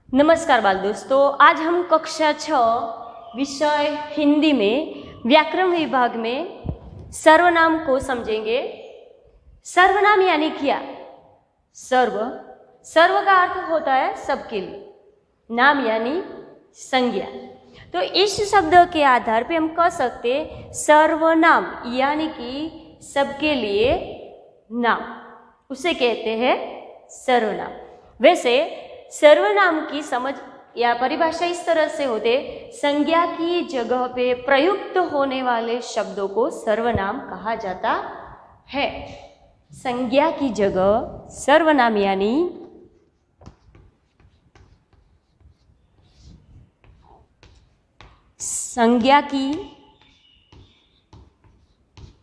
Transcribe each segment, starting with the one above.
नमस्कार बाल दोस्तों, आज हम कक्षा 6 विषय हिंदी में व्याकरण विभाग में सर्वनाम को समझेंगे। सर्वनाम यानी क्या? सर्व का अर्थ होता है सबके लिए, नाम यानी संज्ञा। तो इस शब्द के आधार पे हम कह सकते सर्वनाम यानी कि सबके लिए नाम, उसे कहते हैं सर्वनाम। वैसे सर्वनाम की समझ या परिभाषा इस तरह से होते, संज्ञा की जगह पे प्रयुक्त होने वाले शब्दों को सर्वनाम कहा जाता है। संज्ञा की जगह सर्वनाम यानी संज्ञा की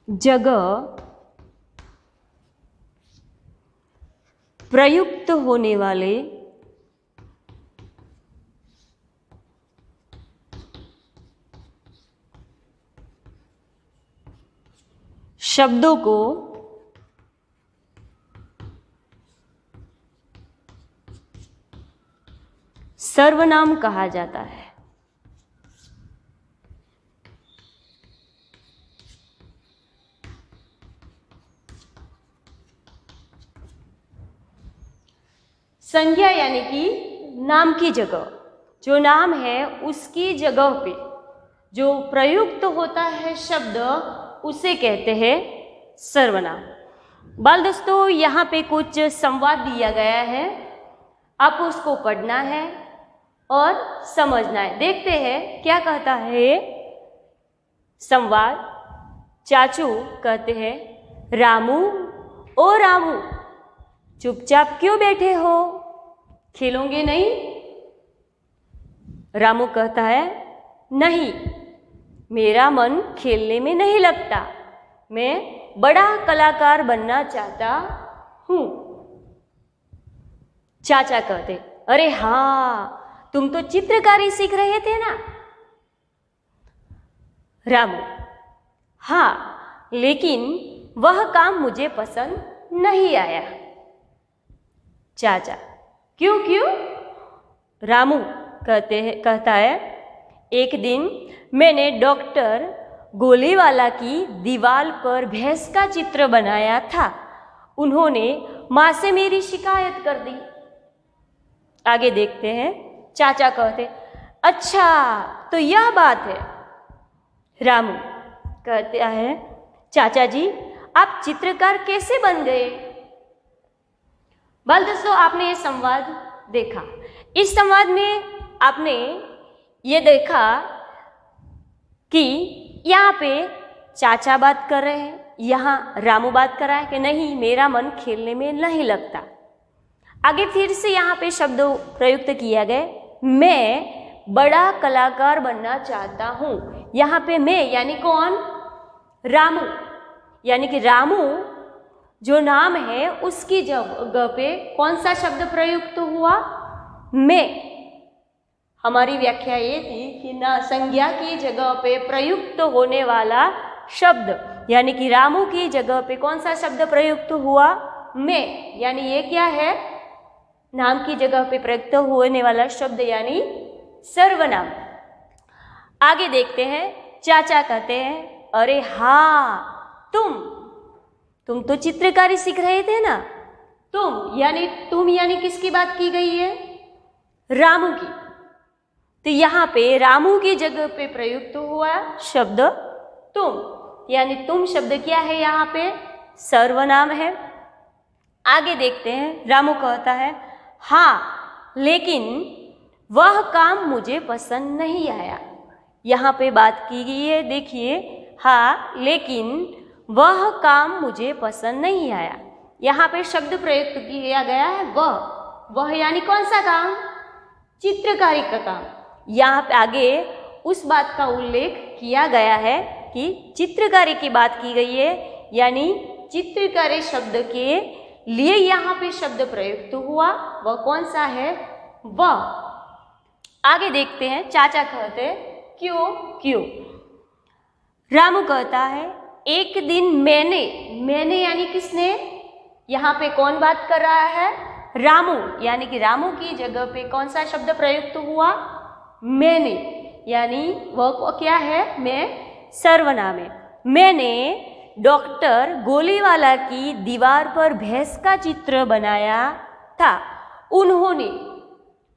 जगह प्रयुक्त होने वाले शब्दों को सर्वनाम कहा जाता है। संज्ञा यानी कि नाम की जगह, जो नाम है उसकी जगह पे जो प्रयुक्त होता है शब्द, उसे कहते हैं सर्वनाम। बाल दोस्तों, यहाँ पे कुछ संवाद दिया गया है, आपको उसको पढ़ना है और समझना है। देखते हैं क्या कहता है संवाद। चाचू कहते हैं, रामू ओ रामू, चुपचाप क्यों बैठे हो, खेलोगे नहीं? रामू कहता है, नहीं, मेरा मन खेलने में नहीं लगता, मैं बड़ा कलाकार बनना चाहता हूं। चाचा कहते, अरे हाँ, तुम तो चित्रकारी सीख रहे थे ना? रामू, हाँ, लेकिन वह काम मुझे पसंद नहीं आया। चाचा, क्यों? रामू कहता है, एक दिन मैंने डॉक्टर गोलीवाला की दीवार पर भैंस का चित्र बनाया था, उन्होंने मां से मेरी शिकायत कर दी। आगे देखते हैं। चाचा कहते, अच्छा तो यह बात है। रामू कहता है, चाचा जी, आप चित्रकार कैसे बन गए? बाल दोस्तों, आपने ये संवाद देखा। इस संवाद में आपने ये देखा कि यहाँ पे चाचा बात कर रहे हैं, यहाँ रामू बात कर रहा है कि नहीं, मेरा मन खेलने में नहीं लगता। आगे फिर से यहाँ पे शब्द प्रयुक्त किया गया, मैं बड़ा कलाकार बनना चाहता हूँ। यहाँ पे मैं यानी कौन? रामू। यानी कि रामू जो नाम है उसकी जगह पे कौन सा शब्द प्रयुक्त हुआ? मैं। हमारी व्याख्या ये थी कि ना संज्ञा की जगह पे प्रयुक्त होने वाला शब्द, यानी कि रामू की जगह पे कौन सा शब्द प्रयुक्त हुआ? मैं। यानी ये क्या है? नाम की जगह पे प्रयुक्त होने वाला शब्द यानी सर्वनाम। आगे देखते हैं। चाचा कहते हैं, अरे हाँ, तुम तो चित्रकारी सीख रहे थे ना? तुम यानी किसकी बात की गई है? रामू की। तो यहाँ पे रामू की जगह पे प्रयुक्त हुआ शब्द तुम, यानी तुम शब्द क्या है? यहाँ पे सर्वनाम है। आगे देखते हैं। रामू कहता है, हाँ, लेकिन वह काम मुझे पसंद नहीं आया। यहाँ पे बात की गई है, देखिए, हाँ, लेकिन वह काम मुझे पसंद नहीं आया। यहाँ पे शब्द प्रयुक्त किया गया है वह यानी कौन सा काम? चित्रकारी का काम। यहाँ पे आगे उस बात का उल्लेख किया गया है कि चित्रकारी की बात की गई है, यानी चित्रकारी शब्द के लिए यहाँ पे शब्द प्रयुक्त हुआ, वह कौन सा है? वह। आगे देखते हैं। चाचा कहते, क्यों? रामू कहता है, एक दिन मैंने यानी किसने? यहाँ पे कौन बात कर रहा है? रामू यानी कि रामू की जगह पे कौन सा शब्द प्रयुक्त हुआ? मैंने, यानी वह क्या है? मैं सर्वनाम है। मैंने डॉक्टर गोलीवाला की दीवार पर भैंस का चित्र बनाया था। उन्होंने,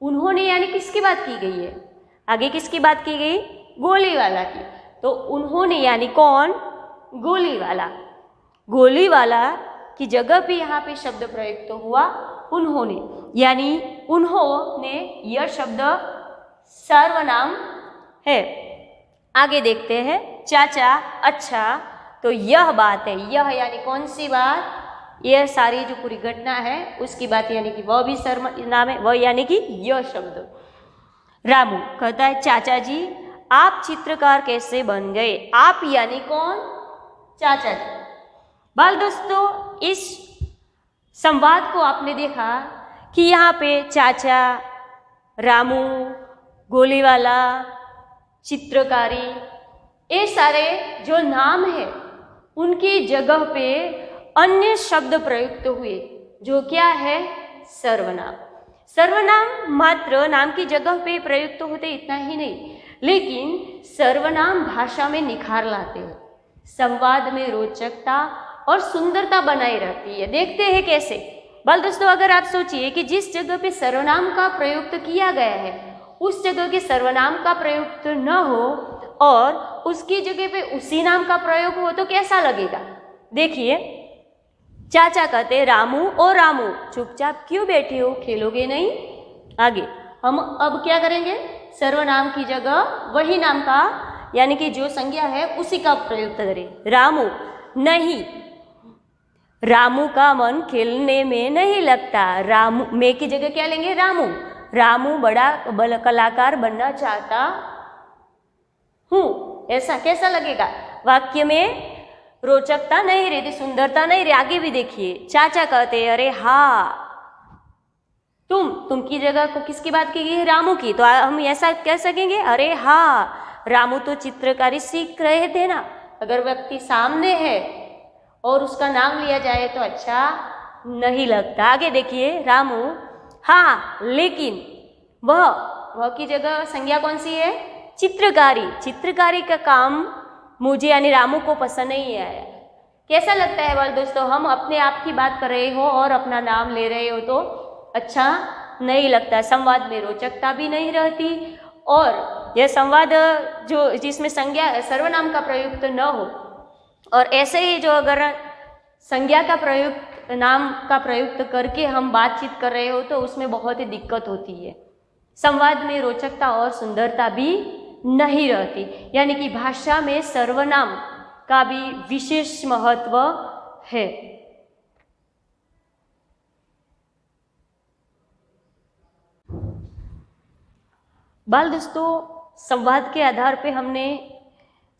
उन्होंने यानी किसकी बात की गई है? आगे किसकी बात की गई? गोलीवाला की। तो उन्होंने यानी कौन? गोलीवाला। गोलीवाला की जगह पे यहाँ पे शब्द प्रयुक्त हुआ उन्होंने, यानी उन्होंने यह शब्द सर्वनाम है। आगे देखते हैं चाचा अच्छा, तो यह बात है, यह यानी कौन सी बात? यह सारी जो पूरी घटना है उसकी बात, यानी कि वह भी सर्वनाम है, वह यानी कि यह शब्द। रामू कहता है चाचा जी आप चित्रकार कैसे बन गए? आप यानी कौन? चाचा जी। बाल दोस्तों, इस संवाद को आपने देखा कि यहाँ पे चाचा, रामू, गोलीवाला, चित्रकारी, ये सारे जो नाम है उनकी जगह पे अन्य शब्द प्रयुक्त हुए, जो क्या है? सर्वनाम। सर्वनाम मात्र नाम की जगह पे प्रयुक्त होते, इतना ही नहीं, लेकिन सर्वनाम भाषा में निखार लाते हैं, संवाद में रोचकता और सुंदरता बनाई रहती है। देखते हैं कैसे। बाल दोस्तों, अगर आप सोचिए कि जिस जगह पे सर्वनाम का प्रयुक्त किया गया है उस जगह के सर्वनाम का प्रयुक्त न हो और उसकी जगह पे उसी नाम का प्रयोग हो तो कैसा लगेगा? देखिए, चाचा कहते रामू और रामू चुपचाप क्यों बैठे हो, खेलोगे नहीं? आगे हम अब क्या करेंगे? सर्वनाम की जगह वही नाम का यानी कि जो संज्ञा है उसी का प्रयुक्त करें। रामू नहीं, रामू का मन खेलने में नहीं लगता। रामू मैं की जगह क्या लेंगे? रामू। रामू बड़ा कलाकार बनना चाहता हूँ, ऐसा कैसा लगेगा? वाक्य में रोचकता नहीं रहती, सुंदरता नहीं रही। आगे भी देखिए, चाचा कहते अरे हाँ, तुम की जगह को किसकी बात की गई? रामू की। तो हम ऐसा कह सकेंगे अरे हाँ, रामू तो चित्रकारी सीख रहे थे ना। अगर व्यक्ति सामने है और उसका नाम लिया जाए तो अच्छा नहीं लगता। आगे देखिए, रामू हाँ लेकिन वह की जगह संज्ञा कौन सी है? चित्रकारी। चित्रकारी का काम मुझे यानी रामू को पसंद नहीं आया। कैसा लगता है बाल दोस्तों? हम अपने आप की बात कर रहे हो और अपना नाम ले रहे हो तो अच्छा नहीं लगता, संवाद में रोचकता भी नहीं रहती और यह संवाद जो जिसमें संज्ञा सर्वनाम का प्रयुक्त न हो, और ऐसे ही जो अगर संज्ञा का प्रयुक्त नाम का प्रयुक्त करके हम बातचीत कर रहे हो तो उसमें बहुत ही दिक्कत होती है, संवाद में रोचकता और सुंदरता भी नहीं रहती। यानी कि भाषा में सर्वनाम का भी विशेष महत्व है। बाल दोस्तों, संवाद के आधार पे हमने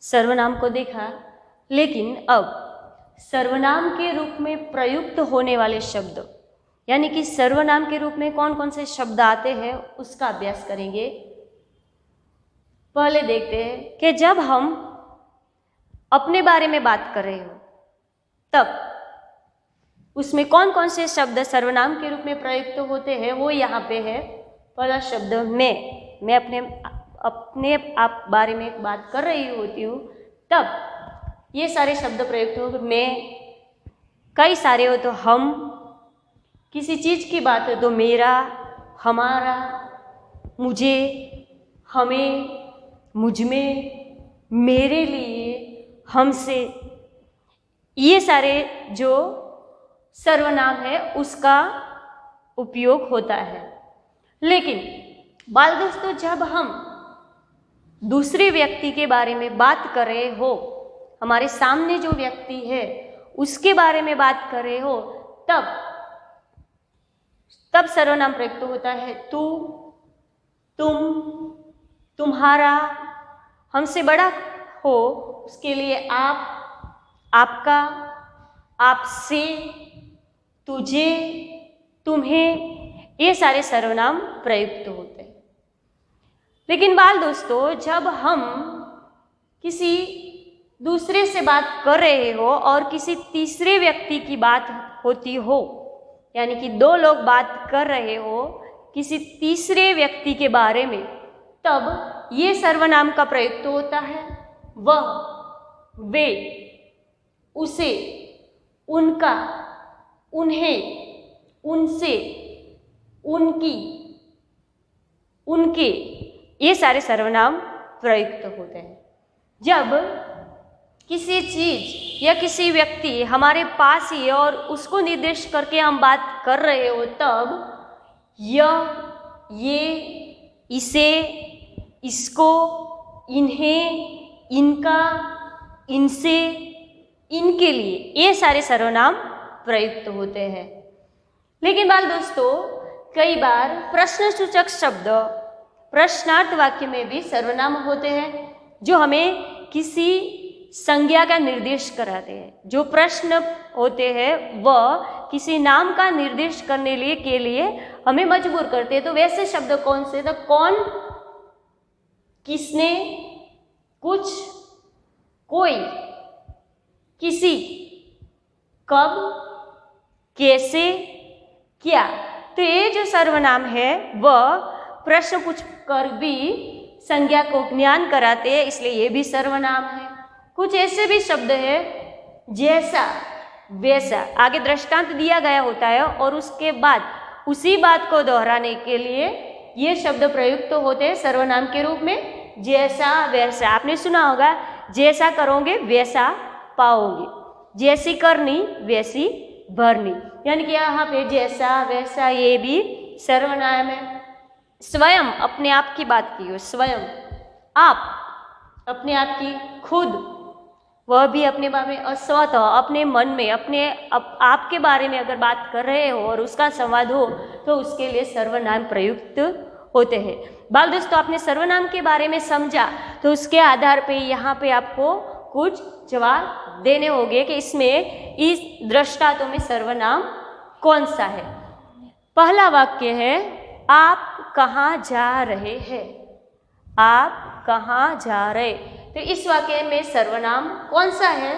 सर्वनाम को देखा, लेकिन अब सर्वनाम के रूप में प्रयुक्त होने वाले शब्द यानी कि सर्वनाम के रूप में कौन कौन से शब्द आते हैं उसका अभ्यास करेंगे। पहले देखते हैं कि जब हम अपने बारे में बात कर रहे हो तब उसमें कौन कौन से शब्द सर्वनाम के रूप में प्रयुक्त होते हैं, वो यहाँ पे है। पहला शब्द मैं अपने आप बारे में बात कर रही होती हूँ तब ये सारे शब्द प्रयुक्त हो। मैं कई सारे हो तो हम, किसी चीज़ की बात हो तो मेरा, हमारा, मुझे, हमें, मुझमें, मेरे लिए, हमसे, ये सारे जो सर्वनाम है उसका उपयोग होता है। लेकिन बाल दोस्तों, जब हम दूसरे व्यक्ति के बारे में बात कर रहे हो, हमारे सामने जो व्यक्ति है उसके बारे में बात कर रहे हो तब सर्वनाम प्रयुक्त होता है। तू, तुम, तुम्हारा, हमसे बड़ा हो उसके लिए आप, आपका, आपसे, तुझे, तुम्हें, ये सारे सर्वनाम प्रयुक्त होते हैं। लेकिन बाल दोस्तों, जब हम किसी दूसरे से बात कर रहे हो और किसी तीसरे व्यक्ति की बात होती हो यानी कि दो लोग बात कर रहे हो किसी तीसरे व्यक्ति के बारे में, तब ये सर्वनाम का प्रयुक्त होता है। वह, वे, उसे, उनका, उन्हें, उनसे, उनकी, उनके, ये सारे सर्वनाम प्रयुक्त होते हैं। जब किसी चीज या किसी व्यक्ति हमारे पास ही है और उसको निर्देश करके हम बात कर रहे हो, तब यह, ये, इसे, इसको, इन्हें, इनका, इनसे, इनके लिए, ये सारे सर्वनाम प्रयुक्त होते हैं। लेकिन बाल दोस्तों, कई बार प्रश्नसूचक शब्द प्रश्नार्थ वाक्य में भी सर्वनाम होते हैं जो हमें किसी संज्ञा का निर्देश कराते हैं। जो प्रश्न होते हैं वह किसी नाम का निर्देश करने के लिए हमें मजबूर करते हैं। तो वैसे शब्द कौन से? तो कौन, किसने, कुछ, कोई, किसी, कब, कैसे, क्या। तो ये जो सर्वनाम है वह प्रश्न पूछ कर भी संज्ञा को ज्ञान कराते हैं, इसलिए ये भी सर्वनाम है। कुछ ऐसे भी शब्द है जैसा, वैसा, आगे दृष्टांत दिया गया होता है और उसके बाद उसी बात को दोहराने के लिए ये शब्द प्रयुक्त होते हैं सर्वनाम के रूप में। जैसा, वैसा, आपने सुना होगा, जैसा करोगे वैसा पाओगे, जैसी करनी वैसी भरनी, यानी कि यहाँ पे जैसा, वैसा, ये भी सर्वनाम है। स्वयं, अपने आप की बात की हो, स्वयं, आप, अपने आप की, खुद, वह भी अपने बारे में, और स्वतः, अपने मन में, अपने आपके बारे में अगर बात कर रहे हो और उसका संवाद हो तो उसके लिए सर्वनाम प्रयुक्त होते हैं। बाल दोस्तों, आपने सर्वनाम के बारे में समझा तो उसके आधार पे यहाँ पे आपको कुछ जवाब देने होंगे कि इसमें, इस दृष्टांतों में सर्वनाम कौन सा है। पहला वाक्य है, आप कहाँ जा रहे हैं? आप कहाँ जा रहे? तो इस वाक्य में सर्वनाम कौन सा है?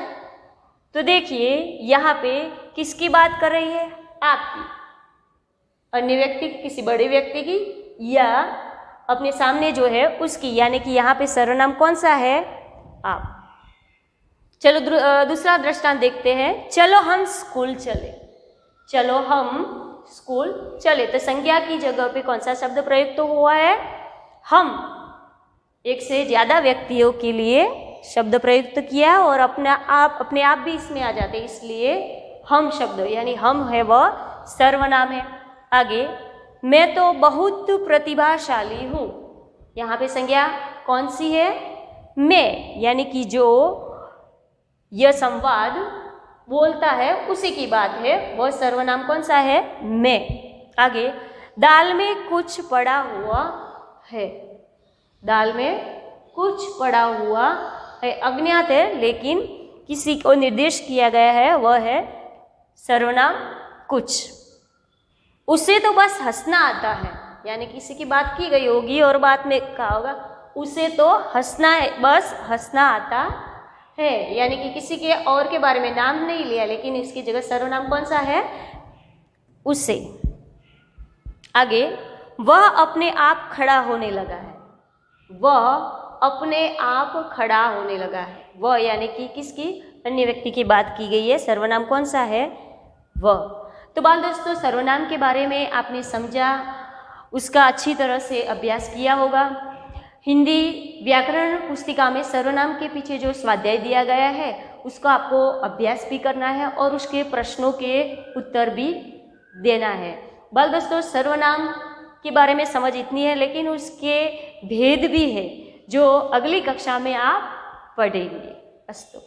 तो देखिए यहाँ पे किसकी बात कर रही है? आपकी, अन्य व्यक्ति की, किसी बड़े व्यक्ति की, या अपने सामने जो है उसकी, यानी कि यहाँ पे सर्वनाम कौन सा है? आप। चलो दूसरा दृष्टांत देखते हैं। चलो हम स्कूल चले। चलो हम स्कूल चले, तो संज्ञा की जगह पे कौन सा शब्द प्रयुक्त हुआ है? हम। एक से ज्यादा व्यक्तियों के लिए शब्द प्रयुक्त किया और अपने आप भी इसमें आ जाते, इसलिए हम शब्द, यानी हम है वह सर्वनाम है। आगे, मैं तो बहुत प्रतिभाशाली हूँ। यहाँ पे संज्ञा कौन सी है? मैं, यानी कि जो यह संवाद बोलता है उसी की बात है, वह सर्वनाम कौन सा है? मैं। आगे, दाल में कुछ पड़ा हुआ है। दाल में कुछ पड़ा हुआ है, अज्ञात है लेकिन किसी को निर्देश किया गया है, वह है सर्वनाम कुछ। उसे तो बस हंसना आता है, यानी किसी की बात की गई होगी और बात में कहा होगा उसे तो हंसना है, बस हंसना आता है, यानी कि किसी के और के बारे में नाम नहीं लिया, लेकिन इसकी जगह सर्वनाम कौन सा है? उसे। आगे, वह अपने आप खड़ा होने लगा है। वह अपने आप खड़ा होने लगा है। वह यानी कि किसकी? अन्य व्यक्ति की बात की गई है, सर्वनाम कौन सा है? वह। तो बाल दोस्तों, सर्वनाम के बारे में आपने समझा, उसका अच्छी तरह से अभ्यास किया होगा। हिंदी व्याकरण पुस्तिका में सर्वनाम के पीछे जो स्वाध्याय दिया गया है उसका आपको अभ्यास भी करना है और उसके प्रश्नों के उत्तर भी देना है। बाल दोस्तों, सर्वनाम के बारे में समझ इतनी है, लेकिन उसके भेद भी है जो अगली कक्षा में आप पढ़ेंगे। अस्तु।